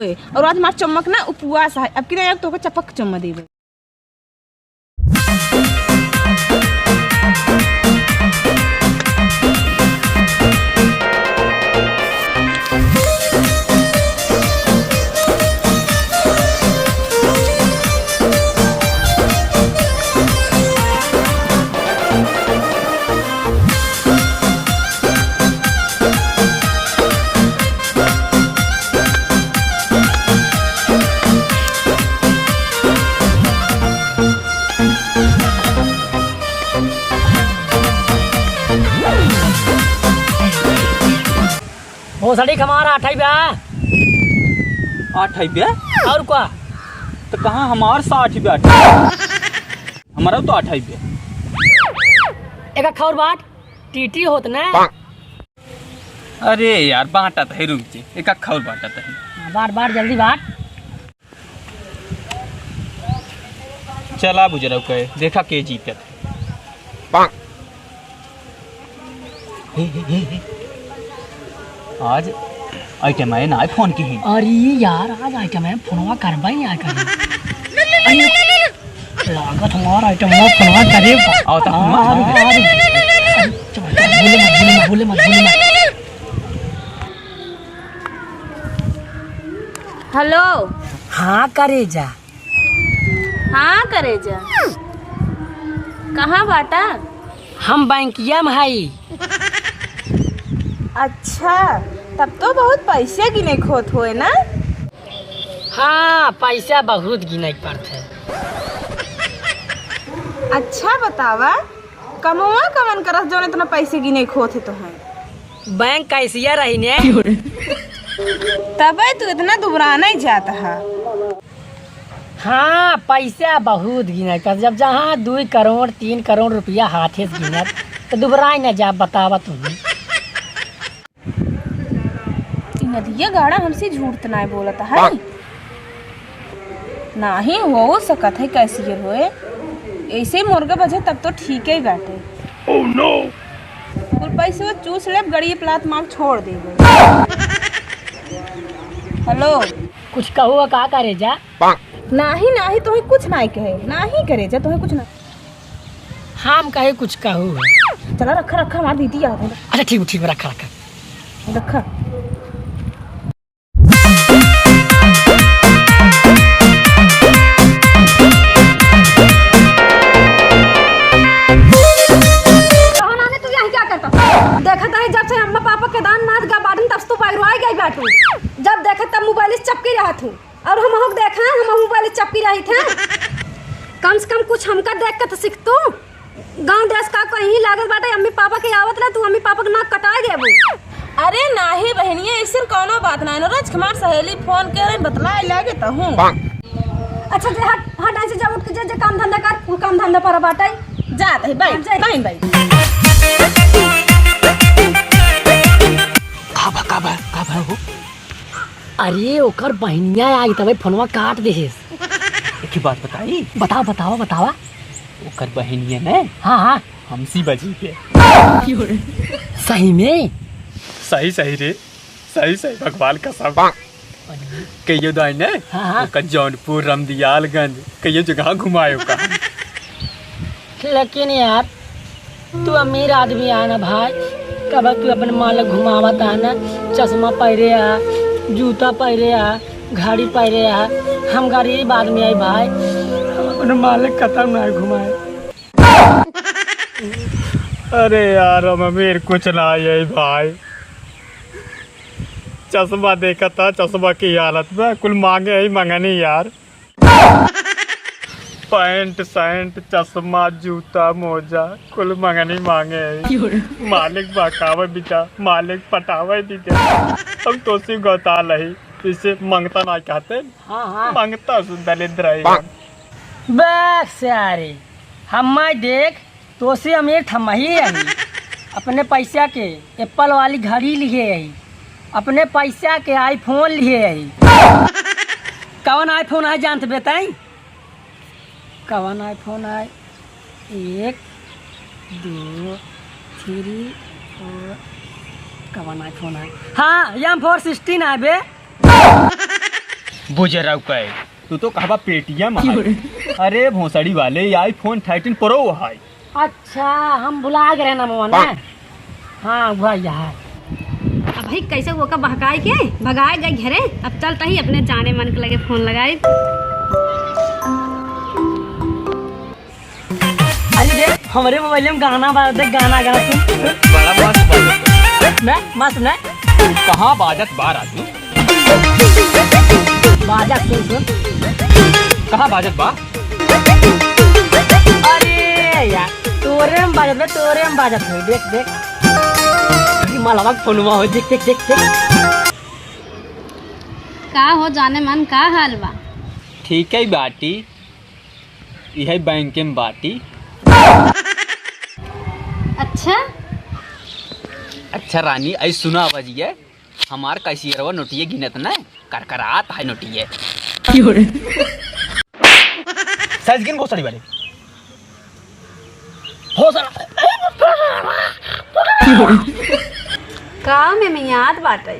और आज हमार चमक ना उपवास है, अब की नहीं तो चपक चम्मा देवे। भोसड़ी हमारा 8 ब्या 8 ब्या और क्या तो कहाँ हमार 60 ब्या हमारा तो 8 ब्या एक खौर बाट टीटी होत ना। अरे यार बांटा था रुक जी एक खौर बांटा था बाट बाट जल्दी बाट। चला बुजरा कहे देखा के जीतत आज आइटम है ना फोन की ही। अरे यार आज आइटम है फोनवा करवाई यार कर लागत हमारा आइटम है फोनवा करे आओ तो भूले मत। हेलो हाँ करे जा हाँ करे जा कहाँ बाटा? हम बैंकिया में हई। अच्छा तब तो बहुत पैसे गिने खोत होए ना। हाँ पैसा बहुत गिने पड़ते। अच्छा बतावा कमवा कमन करस जो इतना पैसे गिने खोत है तो है बैंक कैसिया रही ने तब तू इतना दुबरा नहीं जाता है। हाँ पैसा बहुत गिने पर जब जहाँ 2 करोड़ 3 करोड़ रुपया हाथे से गिनत तो दुबराई न जा बतावा तुम्हें। नदिया गाड़ा हमसे झूठ तो नहीं बोलता है ना ही हो सकत है कैसी होए ऐसे मुर्गा बजे तब तो ठीक ही बैठे। ओह नो कुल पैसे वो चूस ले गड़ी प्लाट मांग छोड़ दे। हेलो कुछ कहो का करे जा नाही तो ही कुछ नहीं कहे नाही करे जा तो ही कुछ ना हम कहे कुछ कहो। चला रखा हमारी दीदी याद है। अच्छा ठीक रखा रखा देखता है जब से अम्मा पापा के दान नाच गा बाटन तब तो पैरवाई गई बाटू जब देखा तब मोबाइल से चपकी रहा थू और हम हो देखा हम मोबाइल से चपकी रही थे। कम से कम कुछ हमका देख के तो सीख तू गांव देश का कहीं लागत बाटे अम्मी पापा के आवत ना तू अम्मी पापा के नाक कटाए देबू। अरे नाही बहनिया ऐसे कोनो बात ना रोज हमार सहेली फोन करे बतलाए लागे तो हूं। अच्छा जे हट ऐसे जब उठ के जे काम धंधा कर वो काम धंधा पर बाटे जात है भाई भाई का हो। अरे ओकर बहनिया आई तब फोनवा काट दे। एक बात बताई बताओ ओकर बहनिया ने हाँ हमसी बजी पे सही में सही रे सही भगवान का सब कहियो दाई ने हाँ। ओकर जौनपुर रमदियालगंज कहियो जगह घुमायो का। लेकिन यार तू अमीर आदमी है ना भाई कब तू अपने मालिक घुमावत है ना चश्मा पहरे आ जूता पहरे आ घड़ी पहरे आ हम गरीब आदमी है भाई अपने मालिक खत्म ना घुमाए। अरे यार हम अमीर कुछ ना है भाई चश्मा देखा था चश्मा की हालत में कुल मांगे ही मंगनी यार पैंट सैंट चश्मा जूता मोजा कुल मंगनी मांगे मालिक बकावे बिचा मालिक पटावे दीजिए हम तो सी गौता लही इसे मंगता ना कहते हाँ मंगता दलिद्र सारे हम देख तो से अमीर थमही रही अपने पैसा के एप्पल वाली घड़ी लिए रही अपने पैसा के आईफोन लिए रही। कौन आईफोन है जानते बताई कौन आईफोन है 1 2 3 4 कौन आईफोन है हाँ M4 16 है बे। बुजरा कहे तू तो कहबा पेटीएम है। अरे भोसड़ी वाले ये आईफोन 13 प्रो है। अच्छा हम भुला गए ना मोहन ना। हाँ वही है। अब भाई कैसे वो का बहकाए के भगाए गए घरे। अब चलता ही अपने जाने मन के लगे फोन लगाए। अरे देख हमारे मोबाइल में गाना बाज दे, गाना गाना सुन। बड़ा मस्त बाजत ना मस्त ना कहाँ बाजत बार आदमी बाजा सुन सुन। कहाँ बाजत बा। अरे यार तोरे में बाजत है। देख देख मलवा फोनवा हो। देख देख देख देख। का हो जाने मन का हाल बा। ठीक है बाटी यह बैंक में बाटी। अच्छा रानी ऐ सुना बजिए हमार कैशियरवा नोटिए गिनत न करकरात है नोटिए साइज गिन बहुत सारी वाले हो सारा का में याद बाटे।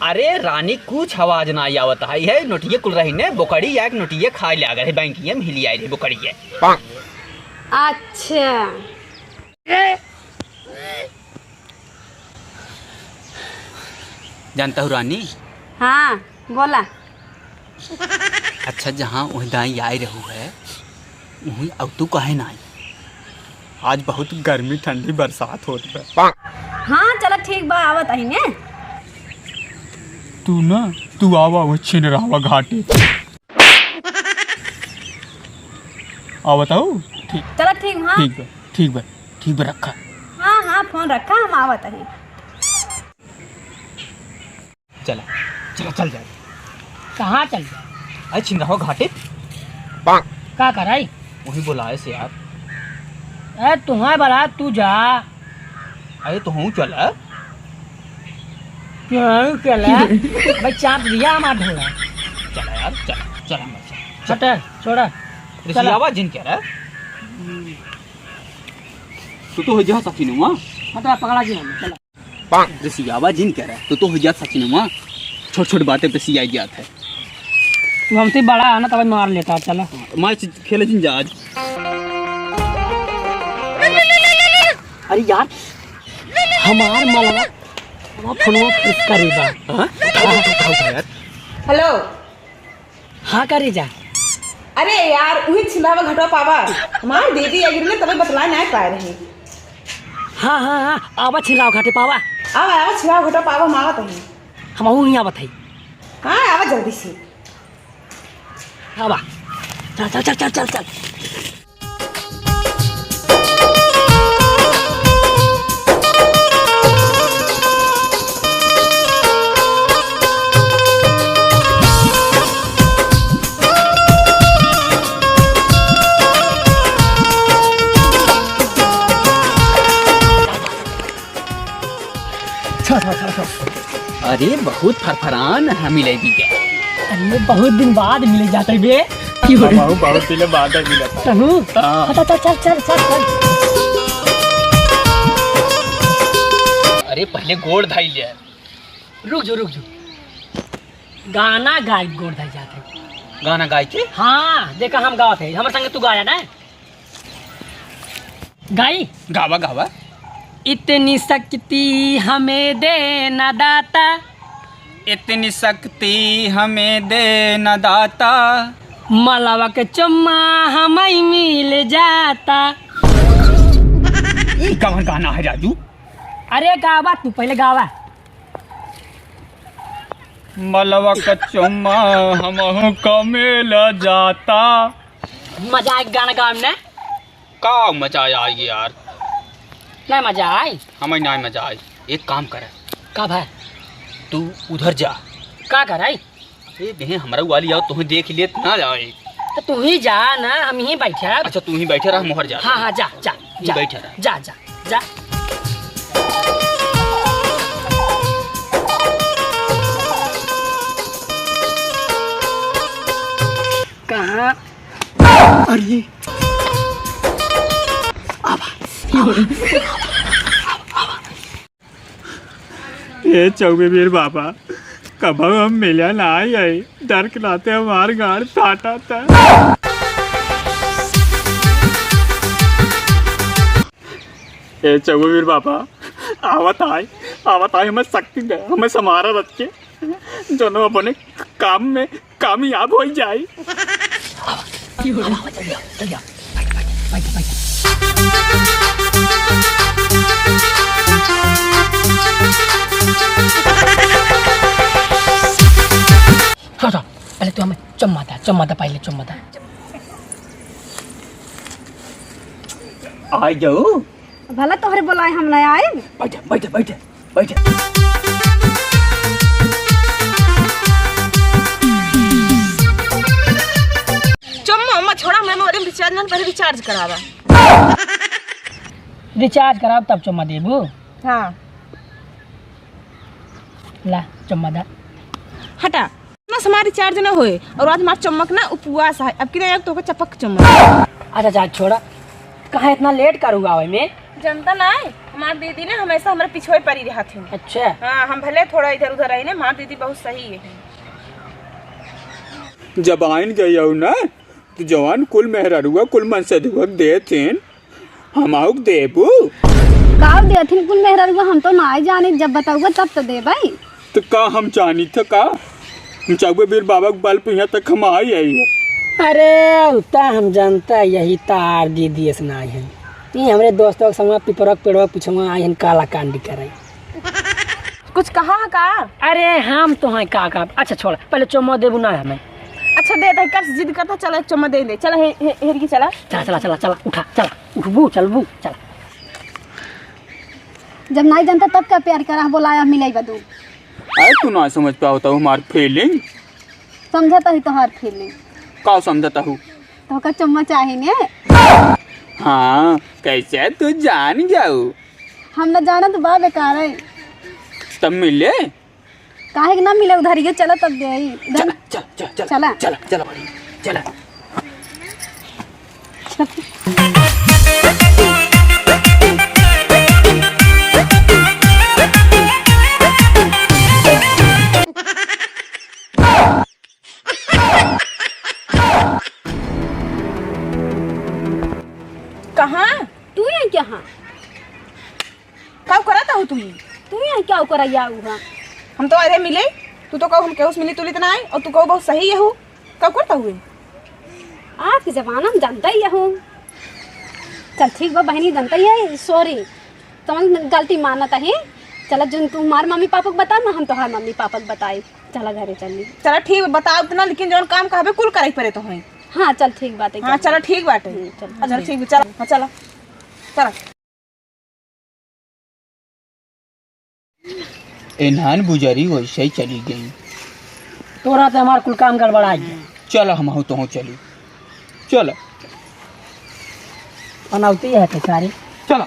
अरे रानी कुछ आवाज ना आवत है नोटिए कुल रही ने बोकड़ी एक नोटिए खा ले गए बैंकिए में हिली आई रही बोकड़िए। अच्छा जानता हूँ रानी। हाँ बोला। अच्छा जहाँ दाई आई रहू है वहीं अब तू कहे ना आई। आज बहुत गर्मी ठंडी बरसात होत है। हाँ चलो ठीक बा आवत आई ने। तू आवा वो छिनरावा घाटे आवत आओ। ठीक चलो ठीक। हाँ ठीक बा रखा। हाँ हाँ फोन रखा हम आवत आई। चल जा। कहाँ चल जा। अरे छिनरावा घाटे का कराई वही बुलाए से यार। अरे तुम्हारे बड़ा तू जा। अरे तो हूँ चल क्यों चल भाई चाप दिया हमारा ढोला। चला यार चल छोटा छोड़ा रिसियावा जिन कह रहा तो हो जा सचिनुमा। हटा पकड़ा जी हम चला। रिसियावा जिन कह रहा तो हो जा सचिनुमा। छोट बातें पे सिया जात है। तू हमसे बड़ा है ना तब मार लेता। चला मैच खेले जिन जा आज। अरे यार हमार मलवा फोनवा फिक्स करी बा। यार हेलो। हाँ करे जा। अरे यार वही छिलावा घटवा पावा हमार दीदी अगिर ने तब बतला नहीं पाए रहे। हाँ आवा छिलाव घाटे पावा। आवा छिलावा घटवा पावा मावा तो हम यहाँ बताई। हाँ आवा जल्दी से आवा चल। अरे बहुत फरफरान है मिले दी के। अरे बहुत दिन बाद मिले जाते बे। बहुत दिन बाद मिला। चल। अरे पहले गोड़ धाई ले। रुक जो गाना गाय गोड़ धाई जाते। गाना गाय के। हाँ देखा हम गावत है हमारे संगे तू गाया ना गाई। गावा इतनी शक्ति हमें दे न दाता। इतनी शक्ति हमें दे न दाता। मलवा के चुम्मा हमें मिल जाता। कौन गाना है राजू। अरे गावा तू पहले गावा। मलवा का चुम्मा हम कमेल जाता। मजा आए गाना गाने में। का मजा आएगी यार। नहीं मजा आई। हमें नहीं मजा आई। एक काम कर का भाई तू उधर जा। का कर आई। अरे बहन हमारा वाली आओ तुम्हें देख लिए ना जाए। तो तू ही जा ना हम ही बैठे। अच्छा तू ही बैठे रहा मोहर जा। हाँ जा बैठे रहा। जा कहाँ। अरे ये चौबेवीर बाबा कब हम मिले ना आई डर के लाते हमार गाड़ फाटा था। ये चौबेवीर बाबा आवत आए हमें शक्ति दे, हमें समारा रख के दोनों अपने काम में कामयाब हो जाए। पहले तो हमें चम्मा था पहले चम्मा था। आ जाओ भला तोहरे बोलाए हम नहीं आए। बैठ। चम्मा छोड़ा, मैं मोबाइल रिचार्ज ना पहले रिचार्ज करावा। रिचार्ज कराब तब चम्मा देबू। हाँ ला चम्मा दा। हटा ना हमारा रिचार्ज ना होए और आज हमारा चमक ना उपवास है। अब की नहीं तो चपक चमक। अच्छा जा छोड़ा, कहाँ इतना लेट करूँगा में? जनता ना है, हमारी दीदी ने हमेशा हमारे पीछे पड़ी रहा थी। अच्छा हाँ, हम भले थोड़ा इधर उधर रही ना, हमारी दीदी बहुत सही है। जब आइन गई हो ना तो जवान कुल मेहरुआ कुल मन से दे थे हम आउक देबू गाँव देथिन कुल मेहरा हम तो ना जाने, जब बताऊगा तब तो दे भाई। तो का हम जानी था का चौबेवीर बाबा के बल पे यहाँ तक हम आई है। अरे उतना हम जानता यही तार दीदी से आई है। ये हमारे दोस्तों के संग पिपरक पेड़वा पीछे आई हैं काला कांडी करे। कुछ कहा है का? अरे हम तो हैं का अच्छा छोड़, पहले चम्मा देबू ना हमें। अच्छा दे दे, कर जिद करता, चला एक चम्मा दे दे। चला हेरी चला चला उठा चला उठबू चलबू चला। जब नहीं जानता तब क्या प्यार करा बोलाया मिलाई बदू। अरे तू ना समझ पाओ तो हमारी फीलिंग समझता ही तो हर फीलिंग का समझता हूँ तो का चम्मा चाहिए ने। हाँ कैसे तू जान जाऊ हम न जाना तो बा बेकार है। तब मिले काहे कि ना मिले उधर ही चला तब दे आई। चला चला कहाँ तू यहाँ क्या? हाँ कब करा था तू? तू यहाँ क्या करा या हुआ? हम तो अरे मिले, तू तो कहो हम केहू से मिली तुली तो ना आई, और तू कहो बहुत सही है हूँ। कब करता हुए? आज के जमाना में जानता ही हूँ। चल ठीक बा बहनी, जानता ही है। सॉरी तुम गलती मानता है। चला जो तू हमारे मम्मी पापा को बता ना, हम तो हमारे मम्मी पापा को बताई। चला घरे चलनी। चला ठीक बता उतना, लेकिन जो काम कहबे कुल करे पड़े तो है। हाँ चल ठीक बात है। हाँ चला ठीक बात है। चल ठीक, चला हाँ चला चला। एनहान बुजरी वैसे ही चली गई। तोरा तो हमारा कुल काम गड़बड़ा गया। चल हम हो तो चली चल अनौती है सारी। चला